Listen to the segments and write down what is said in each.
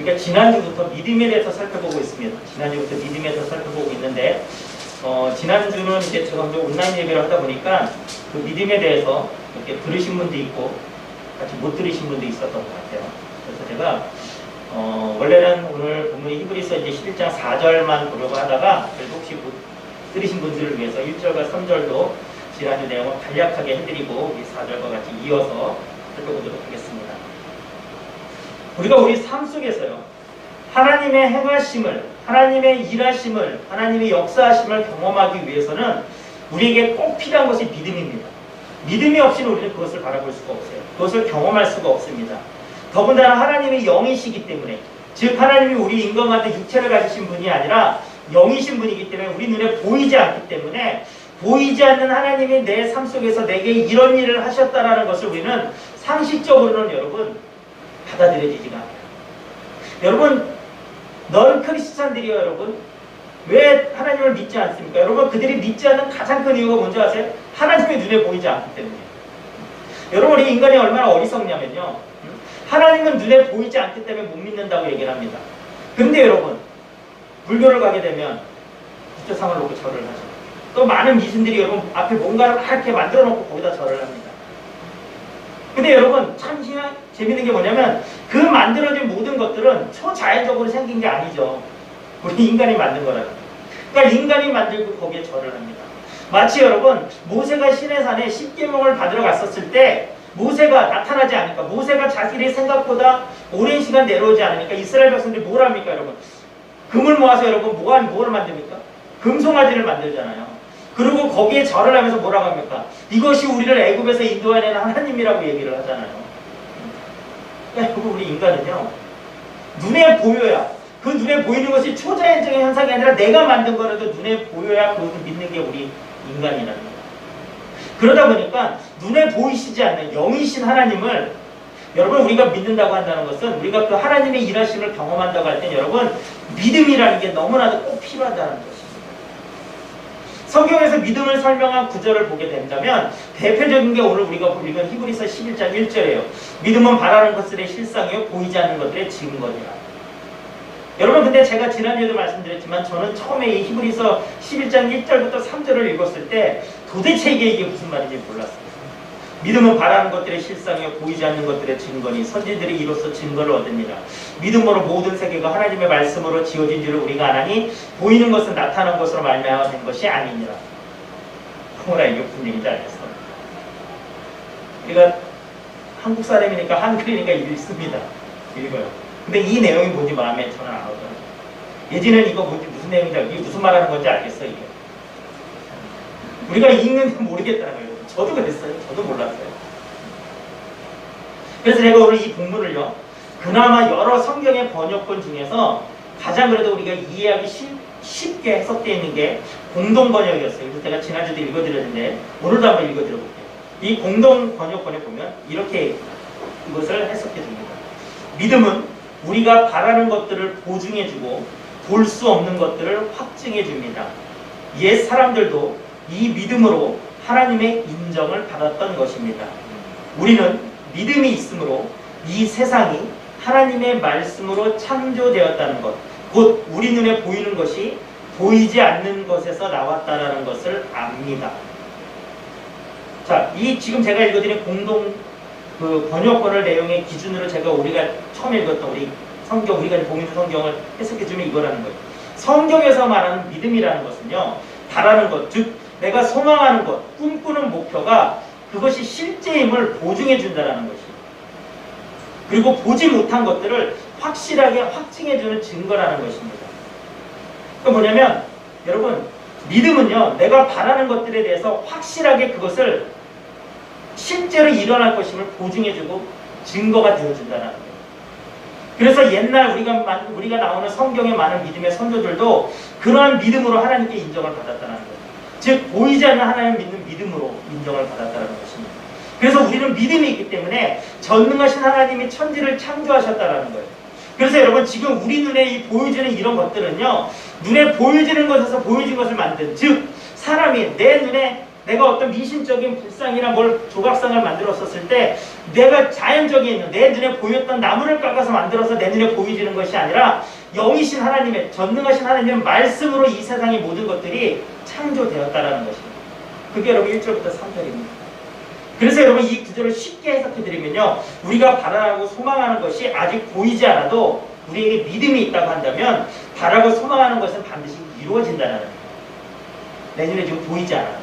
우리가 지난주부터 믿음에 대해서 살펴보고 있습니다. 지난주부터 믿음에 대해서 살펴보고 있는데 지난주는 이제 제가 온라인 예배를 하다 보니까 그 믿음에 대해서 이렇게 들으신 분도 있고 같이 못 들으신 분도 있었던 것 같아요. 그래서 제가 원래는 오늘 본문이 히브리서 이제 11장 4절만 보려고 하다가 그래도 혹시 못 들으신 분들을 위해서 1절과 3절도 지난주 내용을 간략하게 해드리고 이 4절과 같이 이어서 살펴보도록 하겠습니다. 우리가 우리 삶 속에서요, 하나님의 행하심을, 하나님의 일하심을, 하나님의 역사하심을 경험하기 위해서는 우리에게 꼭 필요한 것이 믿음입니다. 믿음이 없이는 우리는 그것을 바라볼 수가 없어요. 그것을 경험할 수가 없습니다. 더군다나 하나님의 영이시기 때문에, 즉 하나님이 우리 인간한테 육체를 가지신 분이 아니라 영이신 분이기 때문에 우리 눈에 보이지 않기 때문에 보이지 않는 하나님이 내 삶 속에서 내게 이런 일을 하셨다라는 것을 우리는 상식적으로는 여러분 받아들여지지가 않아요. 여러분, 너는 크리스찬들이요, 여러분. 왜 하나님을 믿지 않습니까? 여러분, 그들이 믿지 않는 가장 큰 이유가 뭔지 아세요? 하나님의 눈에 보이지 않기 때문에. 여러분, 우리 인간이 얼마나 어리석냐면요, 하나님은 눈에 보이지 않기 때문에 못 믿는다고 얘기를 합니다. 근데 여러분, 불교를 가게 되면 부처상을 놓고 절을 하죠. 또 많은 미신들이 여러분 앞에 뭔가를 이렇게 만들어 놓고 거기다 절을 합니다. 근데 여러분 참 재밌는 게 뭐냐면 그 만들어진 모든 것들은 초자연적으로 생긴 게 아니죠. 우리 인간이 만든 거라고. 그러니까 인간이 만들고 거기에 절을 합니다. 마치 여러분 모세가 시내산에 십계명을 받으러 갔었을 때 모세가 나타나지 않으니까, 모세가 자기의 생각보다 오랜 시간 내려오지 않으니까 이스라엘 백성들이 뭘 합니까 여러분? 금을 모아서 여러분 뭐를 만듭니까? 금송아지를 만들잖아요. 그리고 거기에 절을 하면서 뭐라고 합니까? 이것이 우리를 애굽에서 인도해낸 하나님이라고 얘기를 하잖아요. 그리고 우리 인간은요, 눈에 보여야, 그 눈에 보이는 것이 초자연적인 현상이 아니라 내가 만든 거라도 눈에 보여야 그것을 믿는 게 우리 인간이라는 거예요. 그러다 보니까 눈에 보이시지 않는 영이신 하나님을 여러분 우리가 믿는다고 한다는 것은, 우리가 그 하나님의 일하심을 경험한다고 할 때 여러분 믿음이라는 게 너무나도 꼭 필요하다는 것입니다. 성경에서 믿음을 설명한 구절을 보게 된다면 대표적인 게 오늘 우리가 읽은 히브리서 11장 1절이에요. 믿음은 바라는 것들의 실상이요 보이지 않는 것들의 증거니라. 여러분, 근데 제가 지난주에도 말씀드렸지만 저는 처음에 이 히브리서 11장 1절부터 3절을 읽었을 때 도대체 이게 무슨 말인지 몰랐어요. 믿음은 바라는 것들의 실상이요 보이지 않는 것들의 증거니 선지들이 이로써 증거를 얻으니라. 믿음으로 모든 세계가 하나님의 말씀으로 지어진 줄을 우리가 아나니 보이는 것은 나타난 것으로 말미암아 된 것이 아니니라. 뭐라 이게 무슨 얘기인지 알겠어. 우리가 한국 사람이니까 한글이니까 읽습니다. 읽어요. 근데 이 내용이 뭔지 마음에 저는 안 오더라고요. 예전에는 이거 뭔지 무슨 내용인지 이게 무슨 말하는 건지 알겠어 이게. 우리가 읽는데 모르겠다는 거예요. 저도 그랬어요. 저도 몰랐어요. 그래서 제가 오늘 이 본문을요, 그나마 여러 성경의 번역본 중에서 가장 그래도 우리가 이해하기 쉽게 해석되어 있는 게 공동 번역이었어요. 그래서 제가 지난주도 읽어드렸는데 오늘도 한번 읽어드려볼게요. 이 공동 번역본에 보면 이렇게 이것을 해석해 줍니다. 믿음은 우리가 바라는 것들을 보증해주고 볼 수 없는 것들을 확증해 줍니다. 옛 사람들도 이 믿음으로 하나님의 인정을 받았던 것입니다. 우리는 믿음이 있으므로 이 세상이 하나님의 말씀으로 창조되었다는 것, 곧 우리 눈에 보이는 것이 보이지 않는 것에서 나왔다는 것을 압니다. 자, 이 지금 제가 읽어드린 공동 그 번역본을 내용의 기준으로 우리가 처음 읽었던 우리 성경, 우리가 보고 있는 성경을 해석해주면 이거라는 거예요. 성경에서 말하는 믿음이라는 것은요, 바라는 것, 즉 내가 소망하는 것, 꿈꾸는 목표가 그것이 실제임을 보증해 준다는 것이에요. 그리고 보지 못한 것들을 확실하게 확증해 주는 증거라는 것입니다. 그러니까 뭐냐면 여러분, 믿음은요, 내가 바라는 것들에 대해서 확실하게 그것을 실제로 일어날 것임을 보증해 주고 증거가 되어 준다는 거예요. 그래서 옛날 우리가 나오는 성경의 많은 믿음의 선조들도 그러한 믿음으로 하나님께 인정을 받았다는 거예요. 즉 보이지 않는 하나님을 믿는 믿음으로 인정을 받았다는 것입니다. 그래서 우리는 믿음이 있기 때문에 전능하신 하나님이 천지를 창조하셨다는 거예요. 그래서 여러분 지금 우리 눈에 이 보여지는 이런 것들은요, 눈에 보여지는 것에서 보여진 것을 만든, 즉 사람이 내 눈에 내가 어떤 미신적인 불상이나 뭘 조각상을 만들었었을 때 내가 자연적인 내 눈에 보였던 나무를 깎아서 만들어서 내 눈에 보여지는 것이 아니라 영이신 하나님의 전능하신 하나님의 말씀으로 이 세상의 모든 것들이 창조되었다라는 것입니다. 그게 여러분 1절부터 3절입니다. 그래서 여러분 이 구절을 쉽게 해석해드리면요, 우리가 바라고 소망하는 것이 아직 보이지 않아도 우리에게 믿음이 있다고 한다면 바라고 소망하는 것은 반드시 이루어진다는 거예요. 내 눈에 지금 보이지 않아요.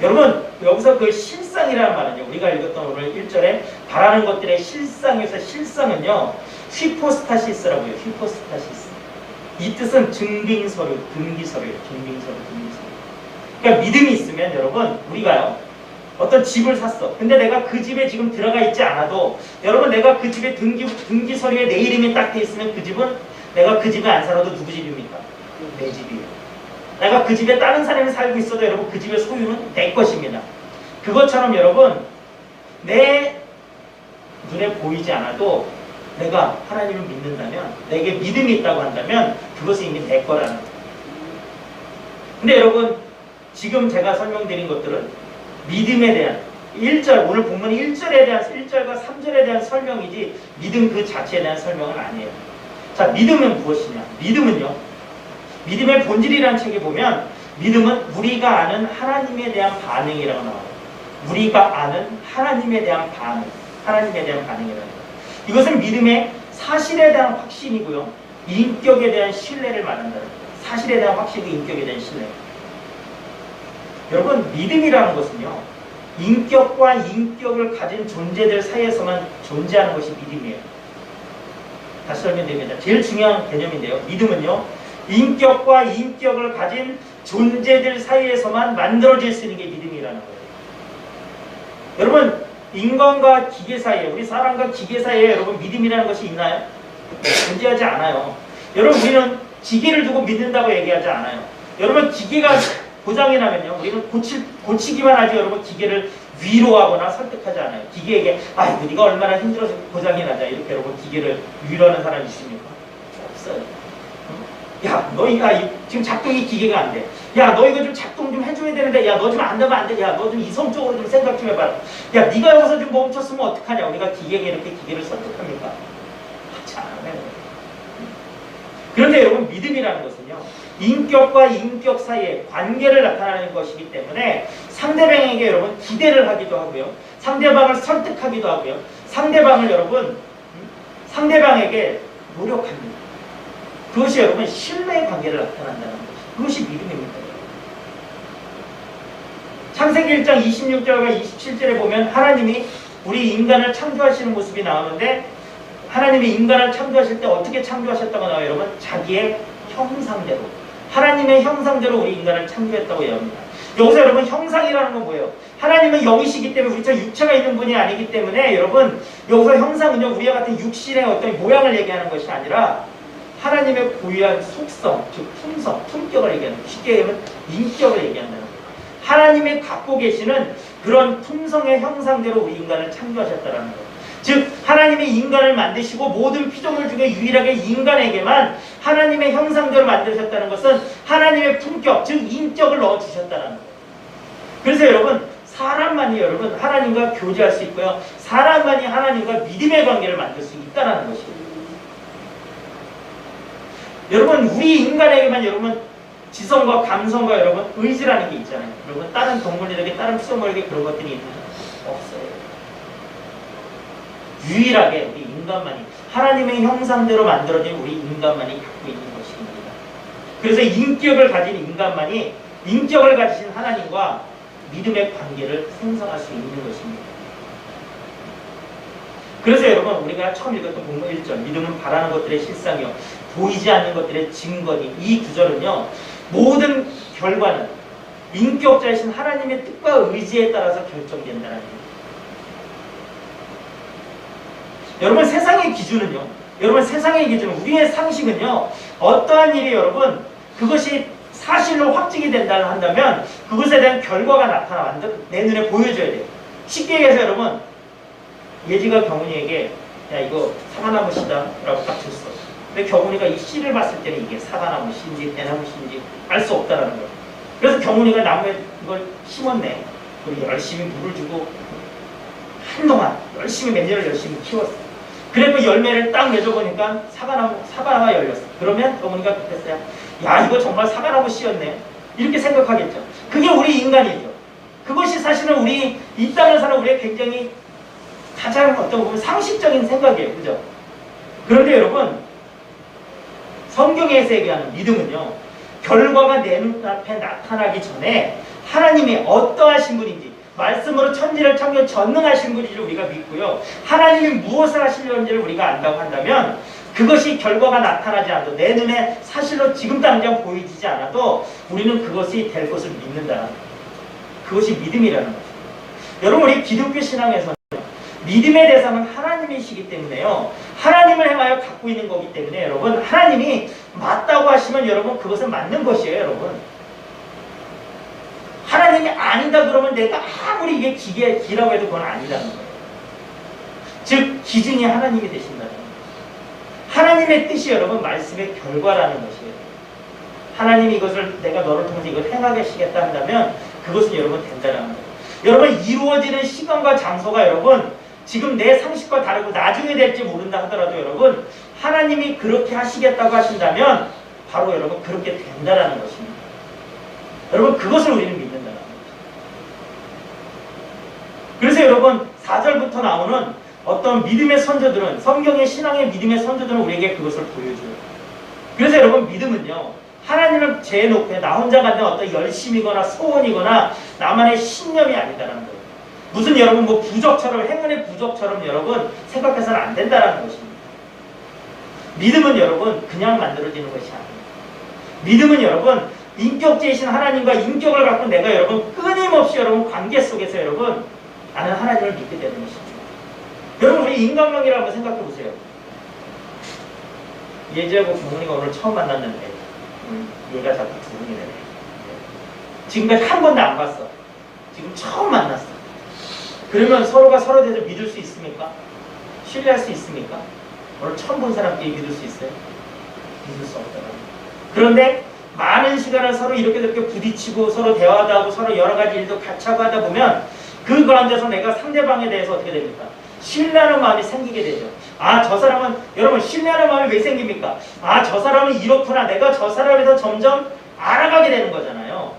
여러분 여기서 그 실상이라는 말은요, 우리가 읽었던 오늘 1절에 바라는 것들의 실상에서 실상은요 휘포스타시스라고 해요. 휘포스타시스. 이 뜻은 증빙서류, 등기서류예요. 증빙서류, 등기서류. 그러니까 믿음이 있으면 여러분 우리가요 어떤 집을 샀어. 근데 내가 그 집에 지금 들어가 있지 않아도 여러분 내가 그 집에 등기서류에 내 이름이 딱 돼 있으면 그 집은 내가 그 집에 안 살아도 누구 집입니까? 내 집이에요. 내가 그 집에 다른 사람이 살고 있어도 여러분 그 집의 소유는 내 것입니다. 그것처럼 여러분 내 눈에 보이지 않아도 내가 하나님을 믿는다면, 내게 믿음이 있다고 한다면 그것은 이미 내 거라는 거예요. 근데 여러분 지금 제가 설명드린 것들은 믿음에 대한 1절, 오늘 본문 1절에 대한 1절과 3절에 대한 설명이지 믿음 그 자체에 대한 설명은 아니에요. 자, 믿음은 무엇이냐? 믿음은요, 믿음의 본질이라는 책에 보면 믿음은 우리가 아는 하나님에 대한 반응이라고 나와요. 우리가 아는 하나님에 대한 반응, 하나님에 대한 반응이라는 거예요. 이것은 믿음의 사실에 대한 확신이고요, 인격에 대한 신뢰를 말한다는 거예요. 사실에 대한 확신과 인격에 대한 신뢰. 여러분 믿음이라는 것은요, 인격과 인격을 가진 존재들 사이에서만 존재하는 것이 믿음이에요. 다시 설명드립니다. 제일 중요한 개념인데요, 믿음은요 인격과 인격을 가진 존재들 사이에서만 만들어질 수 있는 게 믿음이라는 거예요. 여러분 인간과 기계 사이에, 우리 사람과 기계 사이에 여러분 믿음이라는 것이 있나요? 존재하지 않아요. 여러분 우리는 기계를 두고 믿는다고 얘기하지 않아요. 여러분 기계가 고장이 나면요, 우리는 고치기만 하지 여러분 기계를 위로하거나 설득하지 않아요. 기계에게 아이고 네가 얼마나 힘들어서 고장이 나자 이렇게 여러분 기계를 위로하는 사람이 있습니까? 없어요. 야 너 지금 작동이 기계가 안 돼. 야 너 이거 좀 작동 좀 해줘야 되는데 야 너 좀 안 되면 안 돼. 야 너 좀 이성적으로 좀 생각 좀 해봐라. 야 네가 여기서 좀 멈췄으면 어떡하냐. 우리가 기계에게 이렇게 기계를 설득합니까? 하지 않아요. 그런데 여러분 믿음이라는 것은요, 인격과 인격 사이의 관계를 나타내는 것이기 때문에 상대방에게 여러분 기대를 하기도 하고요, 상대방을 설득하기도 하고요, 상대방을 여러분 상대방에게 노력합니다. 그것이 여러분 신뢰의 관계를 나타난다는 것이, 그것이 믿음입니다. 창세기 1장 26절과 27절에 보면 하나님이 우리 인간을 창조하시는 모습이 나오는데, 하나님이 인간을 창조하실 때 어떻게 창조하셨다고 나와요? 여러분 자기의 형상대로, 하나님의 형상대로 우리 인간을 창조했다고 얘기합니다. 여기서 여러분 형상이라는 건 뭐예요? 하나님은 영이시기 때문에 우리처럼 육체가 있는 분이 아니기 때문에 여러분 여기서 형상은요, 우리와 같은 육신의 어떤 모양을 얘기하는 것이 아니라 하나님의 고유한 속성, 즉 품성, 품격을 얘기하는 거예요. 쉽게 얘기하면 인격을 얘기한다는 거예요. 하나님이 갖고 계시는 그런 품성의 형상대로 우리 인간을 창조하셨다는 거예요. 즉 하나님이 인간을 만드시고 모든 피조물 중에 유일하게 인간에게만 하나님의 형상대로 만드셨다는 것은 하나님의 품격, 즉 인격을 넣어주셨다는 거예요. 그래서 여러분 사람만이 여러분 하나님과 교제할 수 있고요, 사람만이 하나님과 믿음의 관계를 만들 수 있다는 것이에요. 여러분 우리 인간에게만 여러분 지성과 감성과 여러분 의지라는 게 있잖아요. 여러분 다른 동물들에게, 다른 피조물에게 그런 것들이 있나요? 없어요. 유일하게 우리 인간만이, 하나님의 형상대로 만들어진 우리 인간만이 갖고 있는 것입니다. 그래서 인격을 가진 인간만이 인격을 가지신 하나님과 믿음의 관계를 생성할 수 있는 것입니다. 그래서 여러분 우리가 처음 읽었던 본문 1절, 믿음은 바라는 것들의 실상이요 보이지 않는 것들의 증거니, 이 구절은요 모든 결과는 인격자이신 하나님의 뜻과 의지에 따라서 결정된다는 거예요. 여러분 세상의 기준은요, 여러분 세상의 기준은, 우리의 상식은요, 어떠한 일이 여러분 그것이 사실로 확증이 된다고 한다면 그것에 대한 결과가 나타나 내 눈에 보여줘야 돼요. 쉽게 얘기해서 여러분 예지가 경훈이에게 야 이거 사과나무 씨다 라고 딱 줬어. 근데 경훈이가 이 씨를 봤을 때는 이게 사과나무 씨인지 대나무 씨인지 알 수 없다는 거예요. 그래서 경훈이가 나무에 이걸 심었네. 그리고 열심히 물을 주고 한동안 열심히 몇 년을 열심히 키웠어. 그래서 열매를 딱 맺어보니까 사과나무가 열렸어. 그러면 경훈이가 그랬어요. 야, 이거 정말 사과나무 씨였네. 이렇게 생각하겠죠. 그게 우리 인간이죠. 그것이 사실은 우리 이 땅을 사는 우리의 굉장히 가장 어떤 보면 상식적인 생각이에요. 그죠? 그런데 여러분, 성경에서 얘기하는 믿음은요, 결과가 내 눈앞에 나타나기 전에 하나님이 어떠하신 분인지, 말씀으로 천지를 창조 전능하신 분인지를 우리가 믿고요, 하나님이 무엇을 하시려는지를 우리가 안다고 한다면 그것이 결과가 나타나지 않아도 내 눈에 사실로 지금 당장 보이지 않아도 우리는 그것이 될 것을 믿는다. 그것이 믿음이라는 거죠. 여러분, 우리 기독교 신앙에서는 믿음의 대상은 하나님이시기 때문에요, 하나님을 향하여 갖고 있는 거기 때문에 여러분, 하나님이 맞다고 하시면 여러분 그것은 맞는 것이에요. 여러분, 하나님이 아니다 그러면 내가 아무리 이게 기라고 해도 그건 아니라는 거예요. 즉 기준이 하나님이 되신다는 거예요. 하나님의 뜻이 여러분 말씀의 결과라는 것이에요. 하나님이 이것을 내가 너를 통해서 이걸 행하시겠다 한다면 그것은 여러분 된다는 거예요. 여러분, 이루어지는 시간과 장소가 여러분 지금 내 상식과 다르고 나중에 될지 모른다 하더라도 여러분, 하나님이 그렇게 하시겠다고 하신다면 바로 여러분 그렇게 된다라는 것입니다. 여러분, 그것을 우리는 믿는다는 거죠. 그래서 여러분 4절부터 나오는 어떤 믿음의 선조들은, 성경의 신앙의 믿음의 선조들은 우리에게 그것을 보여줘요. 그래서 여러분, 믿음은요, 하나님을 제 높에 나 혼자 갖는 어떤 열심이거나 소원이거나 나만의 신념이 아니다라는 거예요. 무슨 여러분 뭐 부적처럼, 행운의 부적처럼 여러분 생각해서는 안 된다라는 것입니다. 믿음은 여러분 그냥 만들어지는 것이 아니에요. 믿음은 여러분 인격제이신 하나님과 인격을 갖고 내가 여러분 끊임없이 여러분 관계 속에서 여러분 나는 하나님을 믿게 되는 것입니다. 여러분, 우리 인간관계를 한번 생각해 보세요. 예지하고 부모님이 오늘 처음 만났는데 얘가 자꾸 두근이 되네. 지금까지 한 번도 안 봤어. 지금 처음 만났어. 그러면 서로가 서로에 대해서 믿을 수 있습니까? 신뢰할 수 있습니까? 오늘 처음 본 사람끼리 믿을 수 있어요? 믿을 수 없다고. 그런데 많은 시간을 서로 이렇게 저렇게 부딪히고 서로 대화도 하고 서로 여러 가지 일도 같이 하고 하다 보면 그 가운데서 내가 상대방에 대해서 어떻게 됩니까? 신뢰하는 마음이 생기게 되죠. 아, 저 사람은, 여러분, 신뢰하는 마음이 왜 생깁니까? 아, 저 사람은 이렇구나. 내가 저 사람에 대해서 점점 알아가게 되는 거잖아요.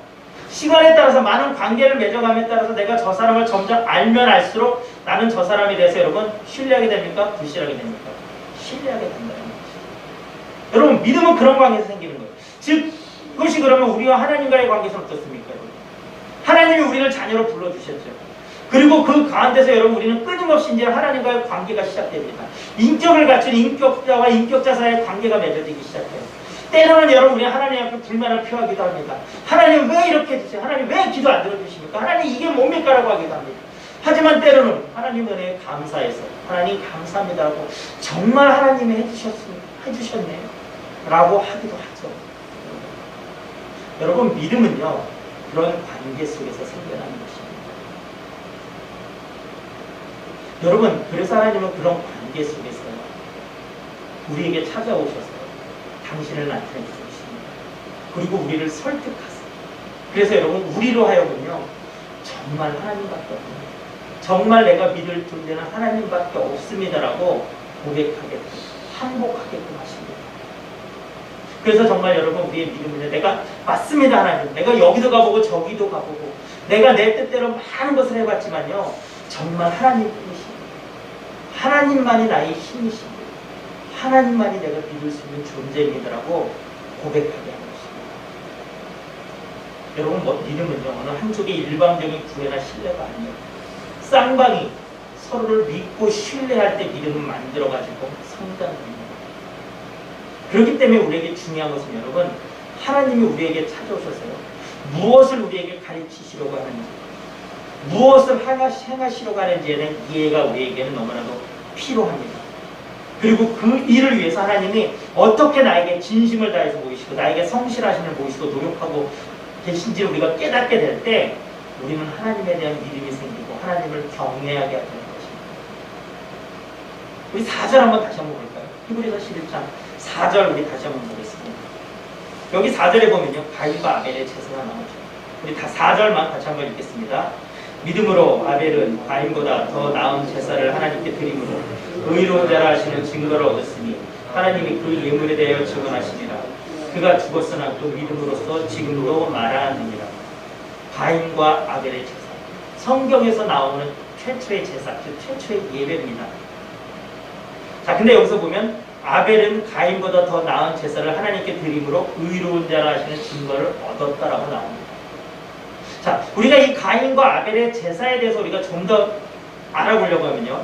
시간에 따라서 많은 관계를 맺어감에 따라서 내가 저 사람을 점점 알면 알수록 나는 저 사람에 대해서 여러분 신뢰하게 됩니까? 불신하게 됩니까? 신뢰하게 된다는 거죠. 여러분, 믿음은 그런 관계에서 생기는 거예요. 즉, 그것이 그러면 우리와 하나님과의 관계에서는 어떻습니까? 여러분? 하나님이 우리를 자녀로 불러주셨죠. 그리고 그 가운데서 여러분 우리는 끊임없이 이제 하나님과의 관계가 시작됩니다. 인격을 갖춘 인격자와 인격자 사이의 관계가 맺어지기 시작해요. 때로는 여러분 우리 하나님 앞에 불만을 표하기도 합니다. 하나님 왜 이렇게 해주세요? 하나님 왜 기도 안 들어주십니까? 하나님 이게 뭡니까? 라고 하기도 합니다. 하지만 때로는 하나님 은혜에 감사해서 하나님 감사합니다라고 정말 하나님이 해주셨네 라고 하기도 하죠. 여러분, 믿음은요 그런 관계 속에서 생겨나는 것입니다. 여러분, 그래서 하나님은 그런 관계 속에서 우리에게 찾아오셔서 당신을 나타내 주십니다. 그리고 우리를 설득하세요. 그래서 여러분, 우리로 하여금요 정말 하나님밖에 없습니다. 정말 내가 믿을 존재는 하나님밖에 없습니다라고 고백하게 됩니다. 항복하게끔 하십니다. 그래서 정말 여러분, 우리의 믿음은 내가 맞습니다 하나님, 내가 여기도 가보고 저기도 가보고 내가 내 뜻대로 많은 것을 해봤지만요 정말 하나님뿐이십니다. 하나님만이 나의 힘이십니다. 하나님만이 내가 믿을 수 있는 존재입니다라고 고백하게 하는 것입니다. 여러분, 뭐 믿음은요 어느 한쪽의 일방적인 구애나 신뢰가 아니에요. 쌍방이 서로를 믿고 신뢰할 때 믿음을 만들어가지고 성장합니다. 그렇기 때문에 우리에게 중요한 것은 여러분, 하나님이 우리에게 찾아오셔서요 무엇을 우리에게 가르치시려고 하는지, 무엇을 행하시려고 하는지에는 이해가 우리에게는 너무나도 필요합니다. 그리고 그 일을 위해서 하나님이 어떻게 나에게 진심을 다해서 보이시고 나에게 성실하심을 보이시고 노력하고 계신지를 우리가 깨닫게 될 때 우리는 하나님에 대한 믿음이 생기고 하나님을 경외하게 되는 것입니다. 우리 4절 한번 다시 한번 볼까요? 히브리서 11장 4절 우리 다시 한번 보겠습니다. 여기 4절에 보면요 가인과 아벨의 제사가 나오죠. 우리 다 4절만 같이 한번 읽겠습니다. 믿음으로 아벨은 가인보다 더 나은 제사를 하나님께 드림으로 의로운 자라 하시는 증거를 얻었으니 하나님이 그 예물에 대하여 증언하시니라. 그가 죽었으나 또 믿음으로써 지금도 말하느니라. 가인과 아벨의 제사. 성경에서 나오는 최초의 제사, 즉 최초의 예배입니다. 자, 근데 여기서 보면 아벨은 가인보다 더 나은 제사를 하나님께 드림으로 의로운 자라 하시는 증거를 얻었다라고 나옵니다. 자, 우리가 이 가인과 아벨의 제사에 대해서 우리가 좀 더 알아보려고 하면요.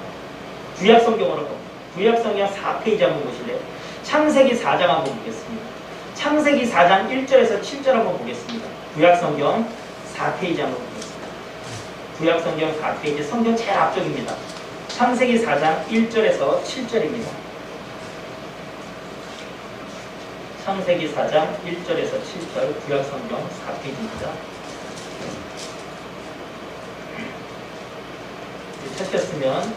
구약성경으로 구약성경 4페이지 한번 보실래요? 창세기 4장 한번 보겠습니다. 창세기 4장 1절에서 7절 한번 보겠습니다. 구약성경 4페이지 한번 보겠습니다. 구약성경 4페이지 성경 제일 앞쪽입니다. 창세기 4장 1절에서 7절입니다. 창세기 4장 1절에서 7절 구약성경 4페이지입니다. 찾으셨으면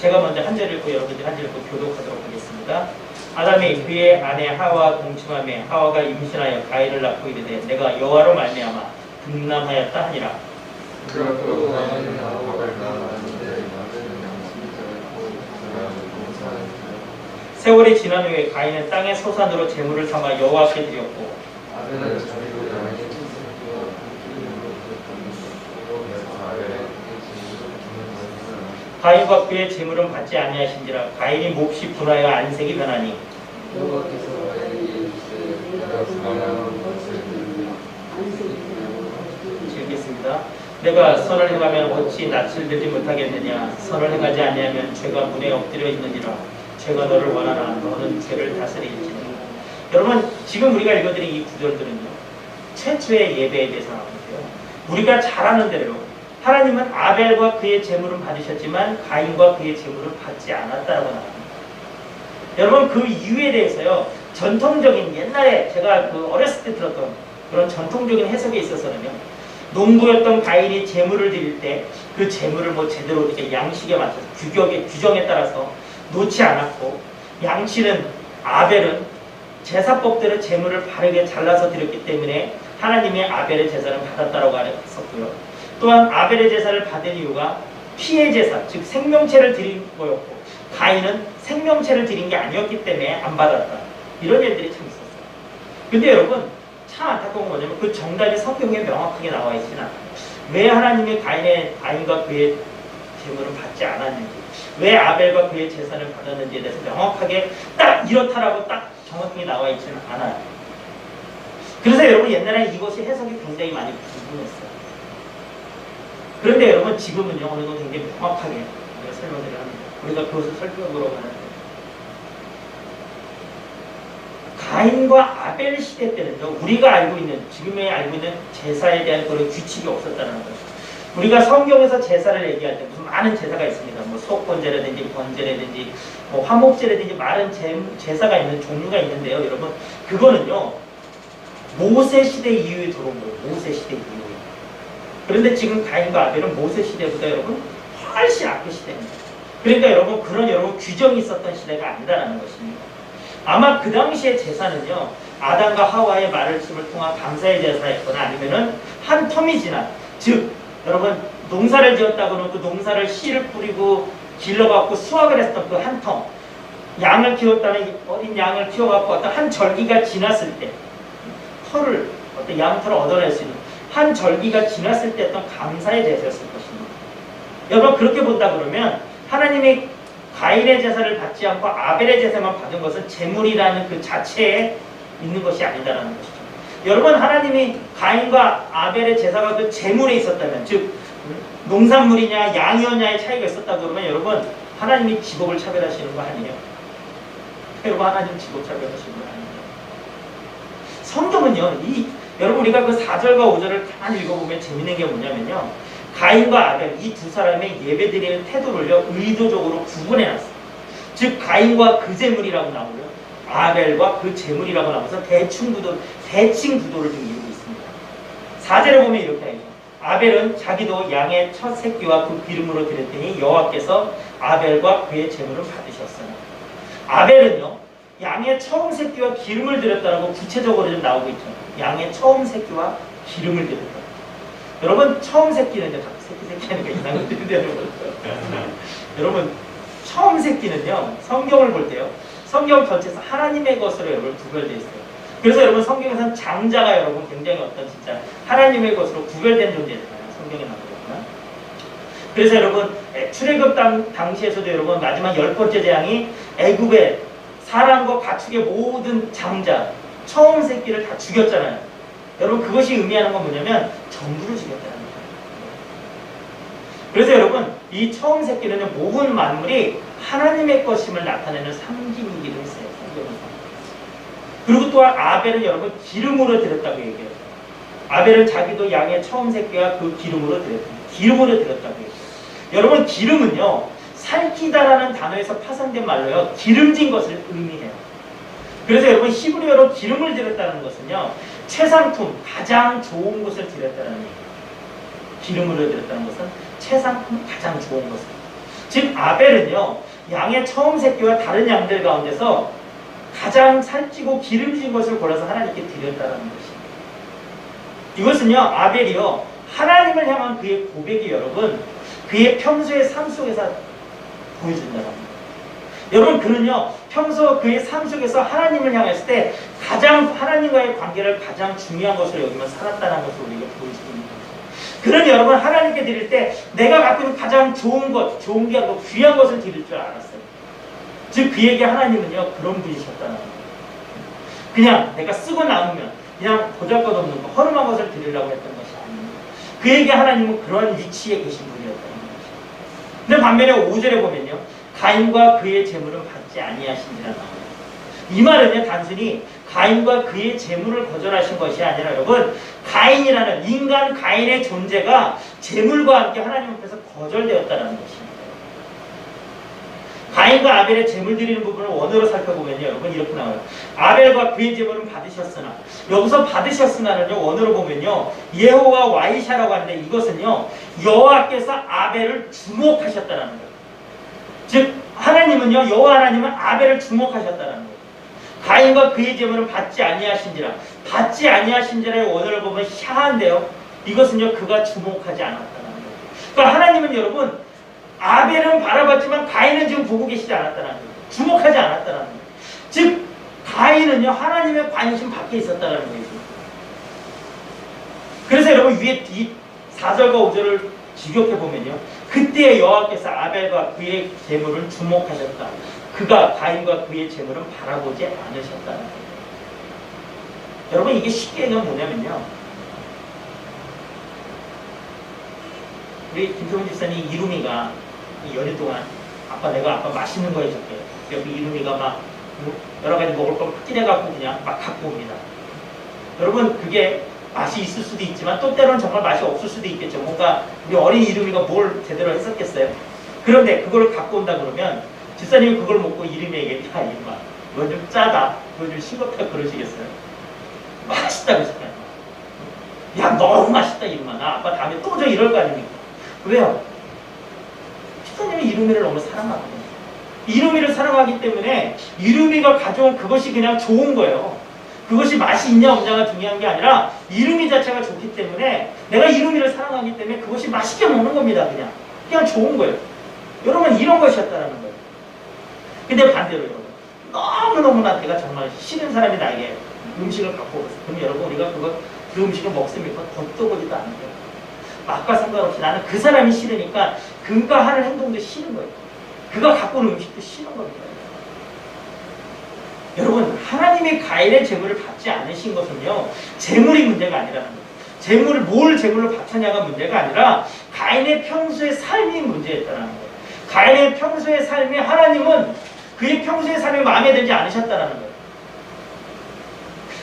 제가 먼저 한 절 읽고 여러분들이 한 절 읽고 교독하도록 하겠습니다. 아담이 그의 아내 하와와 동침하며 하와가 임신하여 가인을 낳고 이르되 내가 여호와로 말미암아 등남하였다 하니라. 세월이 지난 후에 가인은 땅의 소산으로 제물을 삼아 여호와께 드렸고 가인과 그의 제물은 받지 아니하신지라. 가인이 몹시 분하여 안색이 변하니 읽겠습니다. 내가 선을 행하면 어찌 낯을 들지 못하겠느냐. 선을 행하지 아니하면 죄가 문에 엎드려 있느니라. 죄가 너를 원하나 너는 죄를 다스릴지니라. 여러분, 지금 우리가 읽어드린 이 구절들은요, 최초의 예배에 대해서 나오는데요, 우리가 잘 아는 대로 하나님은 아벨과 그의 제물은 받으셨지만 가인과 그의 제물은 받지 않았다라고 나옵니다. 여러분, 그 이유에 대해서요, 전통적인 옛날에 제가 어렸을 때 들었던 그런 전통적인 해석에 있어서는요, 농부였던 가인이 제물을 드릴 때 그 제물을 제대로 이렇게 양식에 맞춰서 규정에 따라서 놓지 않았고, 양치는 아벨은 제사법대로 제물을 바르게 잘라서 드렸기 때문에 하나님이 아벨의 제사를 받았다라고 했었고요. 또한 아벨의 제사를 받은 이유가 피의 제사, 즉 생명체를 드린 거였고, 가인은 생명체를 드린 게 아니었기 때문에 안 받았다. 이런 일들이 참 있었어요. 근데 여러분, 참 안타까운 건 뭐냐면 그 정답이 성경에 명확하게 나와 있지는 않아요. 왜 하나님이 가인과 그의 제물을 받지 않았는지, 왜 아벨과 그의 제사를 받았는지에 대해서 명확하게 딱 이렇다라고 딱 정확하게 나와 있지는 않아요. 그래서 여러분, 옛날에 이것이 해석이 굉장히 많이 불분했어요. 그런데 여러분, 지금은요, 어느 정도 굉장히 명확하게 우리가 설명을 합니다. 우리가 그것을 살펴보러 가는데, 가인과 아벨 시대 때는요, 우리가 알고 있는, 지금에 알고 있는 제사에 대한 그런 규칙이 없었다는 거죠. 우리가 성경에서 제사를 얘기할 때 무슨 많은 제사가 있습니다. 속건제라든지 번제라든지 화목제라든지 많은 제사가 있는 종류가 있는데요, 여러분, 그거는요, 모세 시대 이후에 들어온 거예요. 모세 시대 이후에. 그런데 지금 가인과 아벨은 모세 시대보다 여러분 훨씬 앞의 시대입니다. 그러니까 여러분, 그런 규정이 있었던 시대가 아니다라는 것입니다. 아마 그 당시의 제사는요, 아담과 하와의 말씀을 통한 감사의 제사였거나 아니면은 한 텀이 지난, 즉 여러분, 농사를 지었다고는 그 농사를 씨를 뿌리고 길러갖고 수확을 했던 그 한 텀, 양을 키웠다는 어린 양을 키워갖고 어떤 한 절기가 지났을 때 어떤 양털을 얻어낼 수 있는 한 절기가 지났을 때 어떤 감사의 제사였을 것입니다. 여러분, 그렇게 본다 그러면 하나님이 가인의 제사를 받지 않고 아벨의 제사만 받은 것은 제물이라는 그 자체에 있는 것이 아니다라는 것이죠. 여러분, 하나님이 가인과 아벨의 제사가 그 제물에 있었다면, 즉 농산물이냐 양이었냐의 차이가 있었다 그러면 여러분, 하나님이 직업을 차별하시는 거 아니에요? 여러분, 하나님 직업 차별하시는 거 아니에요? 성경은요, 여러분, 우리가 그 4절과 5절을 가만히 읽어보면 재밌는 게 뭐냐면요, 가인과 아벨 이 두 사람의 예배드리는 태도를요, 의도적으로 구분해놨어요. 즉 가인과 그 제물이라고 나오고요, 아벨과 그 제물이라고 나와서 대칭 구도를 좀 이루고 있습니다. 4절에 보면 이렇게 하죠. 아벨은 자기도 양의 첫 새끼와 그 기름으로 드렸더니 여호와께서 아벨과 그의 제물을 받으셨어요. 아벨은요, 양의 처음 새끼와 기름을 드렸다라고 구체적으로 좀 나오고 있죠. 양의 처음 새끼와 기름을 드렸다. 여러분 처음 새끼는요, 새끼 하니까 이상한 뜻인데 여러분. 여러분 처음 새끼는요, 성경을 볼 때요, 성경 전체에서 하나님의 것으로 여러분 구별되어 있어요. 그래서 여러분 성경에서는 장자가 여러분 굉장히 어떤 진짜 하나님의 것으로 구별된 존재잖아요. 성경에 나오거든요. 그래서 여러분 출애굽 당시에서도 여러분 마지막 10번째 재앙이 애굽의 사람과 가축의 모든 장자 처음 새끼를 다 죽였잖아요. 여러분 그것이 의미하는 건 뭐냐면 전부를 죽였다는 거예요. 그래서 여러분 이 처음 새끼는 모든 만물이 하나님의 것임을 나타내는 상징이기도 했어요. 그리고 또한 아벨은 여러분 기름으로 드렸다고 얘기해요. 아벨은 자기도 양의 처음 새끼가 그 기름으로 드렸다. 기름으로 드렸다고 얘기해요. 여러분 기름은요, 살기다라는 단어에서 파생된 말로요, 기름진 것을 의미해요. 그래서 여러분 히브리어로 기름을 드렸다는 것은요, 최상품, 가장 좋은 것을 드렸다는 얘기예요. 기름으로 드렸다는 것은 최상품, 가장 좋은 것을. 즉 아벨은요, 양의 처음 새끼와 다른 양들 가운데서 가장 살찌고 기름진 것을 골라서 하나님께 드렸다는 것입니다. 이것은요, 아벨이요, 하나님을 향한 그의 고백이 여러분, 그의 평소의 삶 속에서 보여준다는 겁니다. 여러분 그는요, 평소 그의 삶 속에서 하나님을 향했을 때 가장 하나님과의 관계를 가장 중요한 것으로 여기며 살았다는 것을 우리가 보여줍니다. 그러니 여러분 하나님께 드릴 때 내가 갖고 있는 가장 좋은 것, 좋은 게 아니고 귀한 것을 드릴 줄 알았어요. 즉 그에게 하나님은요, 그런 분이셨다는 거예요. 그냥 내가 쓰고 남으면 그냥 보잘것없는 거, 허름한 것을 드리려고 했던 것이 아닙니다. 그에게 하나님은 그런 위치에 계신 분이었다는 거죠. 근데 반면에 5절에 보면요, 가인과 그의 재물은 받지 아니하신지라 나와요. 이 말은요, 단순히 가인과 그의 재물을 거절하신 것이 아니라 여러분, 가인이라는 인간 가인의 존재가 재물과 함께 하나님 앞에서 거절되었다는 것입니다. 가인과 아벨의 재물 드리는 부분을 원어로 살펴보면요, 여러분 이렇게 나와요. 아벨과 그의 재물은 받으셨으나, 여기서 받으셨으나는요, 원어로 보면요, 예호와 와이샤라고 하는데 이것은요, 여호와께서 아벨을 주목하셨다는 거예요. 즉 하나님은요, 여호와 하나님은 아벨을 주목하셨다는 거예요. 가인과 그의 재물은 받지 아니하신지라, 받지 아니하신지라의 원어를 보면 샤한데요, 이것은요, 그가 주목하지 않았다는 거예요. 그러니까 하나님은 여러분, 아벨은 바라봤지만 가인은 지금 보고 계시지 않았다는 거예요. 주목하지 않았다는 거예요. 즉 가인은요, 하나님의 관심 밖에 있었다는 거예요. 그래서 여러분 위에 이 4절과 5절을 직역해보면요, 그때 여호와께서 아벨과 그의 재물을 주목하셨다. 그가 가인과 그의 재물은 바라보지 않으셨다는 거예요. 여러분 이게 쉽게 얘기하면 뭐냐면요, 우리 김성훈 집사님 이루미가 연휴 동안 내가 아빠 맛있는 거 해줄게. 여기 이루미가 막 여러 가지 먹을 걸 확인해갖고 그냥 막 갖고 옵니다. 여러분 그게 맛이 있을 수도 있지만 또 때로는 정말 맛이 없을 수도 있겠죠. 뭔가 우리 어린 이루미가 뭘 제대로 했었겠어요. 그런데 그걸 갖고 온다 그러면 집사님이 그걸 먹고 이루미에게, 야 이루마 이건 좀 짜다, 이건 좀 싱겁다 그러시겠어요? 맛있다 그러잖아요. 야 너무 맛있다 이루마, 나 아빠 다음에 또 줘, 이럴 거 아닙니까? 왜요? 집사님이 이루미를 너무 사랑하거든요. 이루미를 사랑하기 때문에 이루미가 가져온 그것이 그냥 좋은 거예요. 그것이 맛이 있냐 없냐가 중요한 게 아니라 이루미 자체가 좋기 때문에 내가 이루미를 사랑하기 때문에 그것이 맛있게 먹는 겁니다. 그냥 좋은 거예요. 여러분 이런 것이었다는 거예요. 근데 반대로 여러분, 너무너무나 내가 정말 싫은 사람이 나에게 음식을 갖고 오겠어요. 그럼 여러분 우리가 그 음식을 먹습니까? 겉도 보지도 않아요. 맛과 상관없이 나는 그 사람이 싫으니까 그가 하는 행동도 싫은 거예요. 그가 갖고 오는 음식도 싫은 겁니다. 여러분 하나님이 가인의 재물을 받지 않으신 것은요, 재물이 문제가 아니라는 거예요. 뭘 재물로 바쳤냐가 문제가 아니라 가인의 평소의 삶이 문제였다는 거예요. 가인의 평소의 삶이 하나님은 그의 평소의 삶이 마음에 들지 않으셨다는 거예요.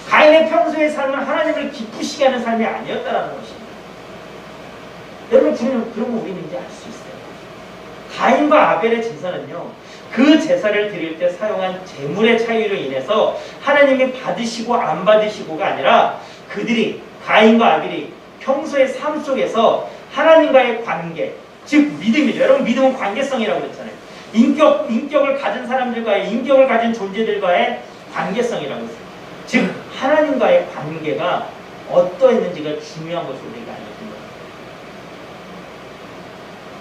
가인의 평소의 삶은 하나님을 기쁘시게 하는 삶이 아니었다는 것입니다. 여러분 그러면 우리는 이제 알 수 있어요. 가인과 아벨의 제사는요, 그 제사를 드릴 때 사용한 재물의 차이로 인해서 하나님이 받으시고 안 받으시고가 아니라 그들이, 가인과 아벨이 평소의 삶 속에서 하나님과의 관계, 즉 믿음이죠. 여러분 믿음은 관계성이라고 그랬잖아요. 인격을 가진 사람들과의, 인격을 가진 존재들과의 관계성이라고 했어요. 즉 하나님과의 관계가 어떠했는지가 중요한 것을 우리가 알게 된 거예요.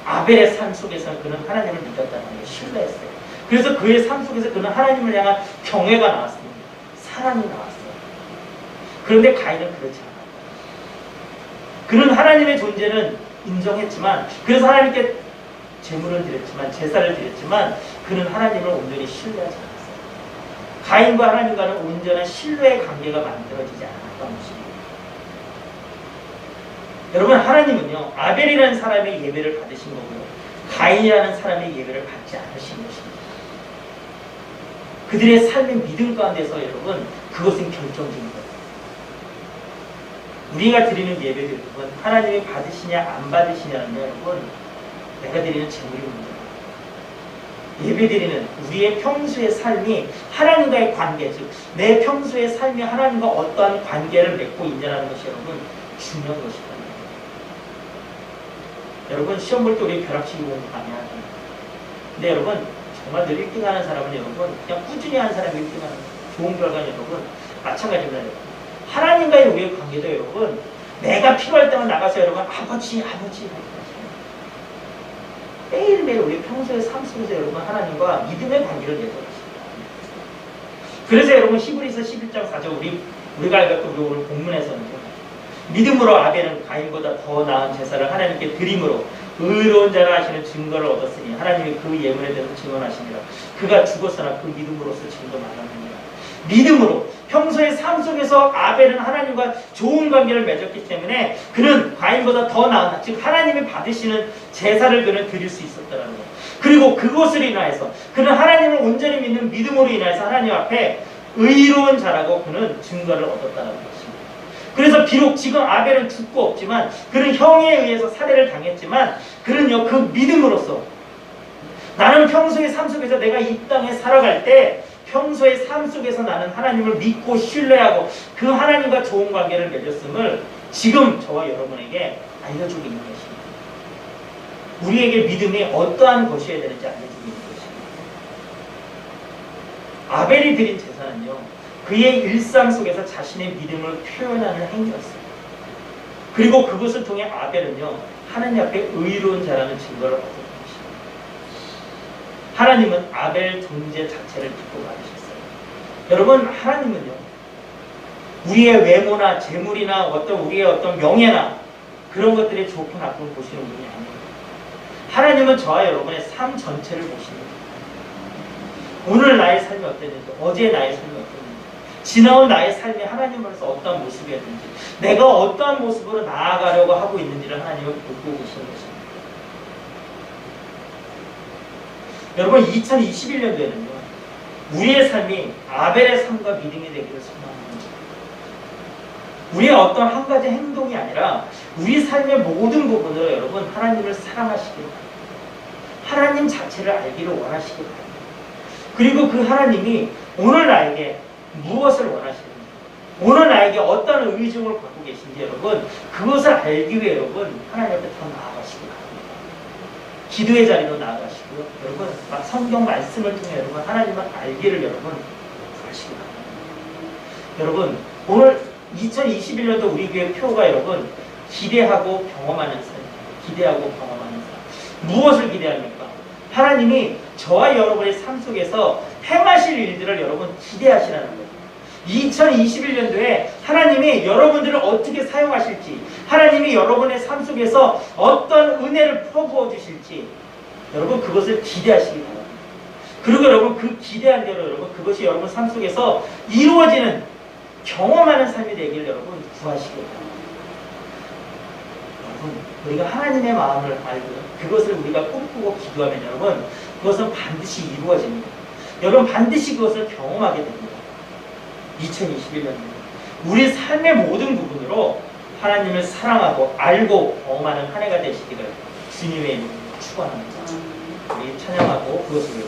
아벨의 삶 속에서는 그는 하나님을 믿었다는 거예요. 신뢰했어요. 그래서 그의 삶 속에서 그는 하나님을 향한 경외가 나왔습니다. 사랑이 나왔어요. 그런데 가인은 그렇지 않아요. 그는 하나님의 존재는 인정했지만, 그래서 하나님께 제물을 드렸지만, 제사를 드렸지만, 그는 하나님을 온전히 신뢰하지 않았어요. 가인과 하나님과는 온전한 신뢰의 관계가 만들어지지 않았던 것입니다. 여러분, 하나님은요, 아벨이라는 사람의 예배를 받으신 거고요, 가인이라는 사람의 예배를 받지 않으신 것입니다. 그들의 삶의 믿음 가운데서 여러분, 그것은 결정적인 거예요. 우리가 드리는 예배들, 여러분, 하나님이 받으시냐 안 받으시냐는 여러분, 내가 드리는 제물이 문제예요. 예배 드리는 우리의 평소의 삶이 하나님과의 관계, 즉 내 평소의 삶이 하나님과 어떠한 관계를 맺고 있냐는 것이 여러분 중요한 것입니다. 여러분, 시험 볼 때 우리 벼락치기 공부 많이 하죠. 근데 여러분, 정말 늘 1등하는 사람은 여러분, 그냥 꾸준히 하는 사람이 1등하는 좋은 결과는 여러분 마찬가지입니다. 여러분. 하나님과의 우리의 관계도 여러분, 내가 필요할 때만 나가서 여러분 아버지 매일매일 우리 평소의 삶 속에서 여러분 하나님과 믿음의 관계를 맺어가십니다. 그래서 여러분 히브리서 11장 4절 우리가 알고 우리 오늘 본문에서는 믿음으로 아벨은 가인보다 더 나은 제사를 하나님께 드림으로 의로운 자라 하시는 증거를 얻었으니 하나님이 그 예물에 대해서 증언하시니라. 그가 죽었으나 그 믿음으로서 증거 말하느니라. 믿음으로 평소의 삶 속에서 아벨은 하나님과 좋은 관계를 맺었기 때문에 그는 가인보다 더 나은, 즉 하나님이 받으시는 제사를 그는 드릴 수 있었다는 것. 그리고 그것을 인하여서 그는 하나님을 온전히 믿는 믿음으로 인하여서 하나님 앞에 의로운 자라고 그는 증거를 얻었다는 것입니다. 그래서 비록 지금 아벨은 죽고 없지만, 그는 형에 의해서 살해를 당했지만, 그는요 그 믿음으로써 나는 평소의 삶 속에서 내가 이 땅에 살아갈 때 평소의 삶 속에서 나는 하나님을 믿고 신뢰하고 그 하나님과 좋은 관계를 맺었음을 지금 저와 여러분에게 알려주고 있는 것입니다. 우리에게 믿음이 어떠한 것이어야 되는지 알려주고 있는 것입니다. 아벨이 드린 제사는요, 그의 일상 속에서 자신의 믿음을 표현하는 행위였어요. 그리고 그것을 통해 아벨은요, 하나님 앞에 의로운 자라는 증거를 얻었습니다. 하나님은 아벨 존재 자체를 믿고 받으셨어요. 여러분, 하나님은요, 우리의 외모나 재물이나 우리의 어떤 명예나 그런 것들이 좋고 나쁜 보시는 분이 아니에요. 하나님은 저와 여러분의 삶 전체를 보십니다. 오늘 나의 삶이 어땠는지, 어제 나의 삶이 어땠는지, 지나온 나의 삶이 하나님으로서 어떠한 모습이었는지, 내가 어떠한 모습으로 나아가려고 하고 있는지를 하나님은 보고 계시는 것입니다. 여러분, 2021년도에는요, 우리의 삶이 아벨의 삶과 믿음이 되기를 소망합니다. 우리의 어떤 한 가지 행동이 아니라 우리 삶의 모든 부분으로 여러분 하나님을 사랑하시길 바랍니다. 하나님 자체를 알기를 원하시길 바랍니다. 그리고 그 하나님이 오늘 나에게 무엇을 원하시는지, 오늘 나에게 어떤 의중을 갖고 계신지 여러분 그것을 알기 위해 여러분 하나님 앞에 더 나아가시길 바랍니다. 기도의 자리로 나아가시고요. 여러분 성경 말씀을 통해 여러분 하나님을 알기를 여러분 구하시기 바랍니다. 여러분 오늘 2021년도 우리 교회 표가 여러분 기대하고 경험하는 삶, 기대하고 경험하는 삶. 무엇을 기대합니까? 하나님이 저와 여러분의 삶 속에서 행하실 일들을 여러분 기대하시라는 거예요. 2021년도에 하나님이 여러분들을 어떻게 사용하실지, 하나님이 여러분의 삶 속에서 어떤 은혜를 퍼부어 주실지 여러분 그것을 기대하시기 바랍니다. 그리고 여러분 그 기대한 대로 여러분 그것이 여러분 삶 속에서 이루어지는 경험하는 삶이 되기를 여러분 구하시기 바랍니다. 여러분 우리가 하나님의 마음을 알고요, 그것을 우리가 꿈꾸고 기도하면 여러분 그것은 반드시 이루어집니다. 여러분 반드시 그것을 경험하게 됩니다. 2021년 우리 삶의 모든 부분으로 하나님을 사랑하고 알고 경험하는 한 해가 되시기를 주님의 이름으로 축원합니다. 우리 찬양하고 그것을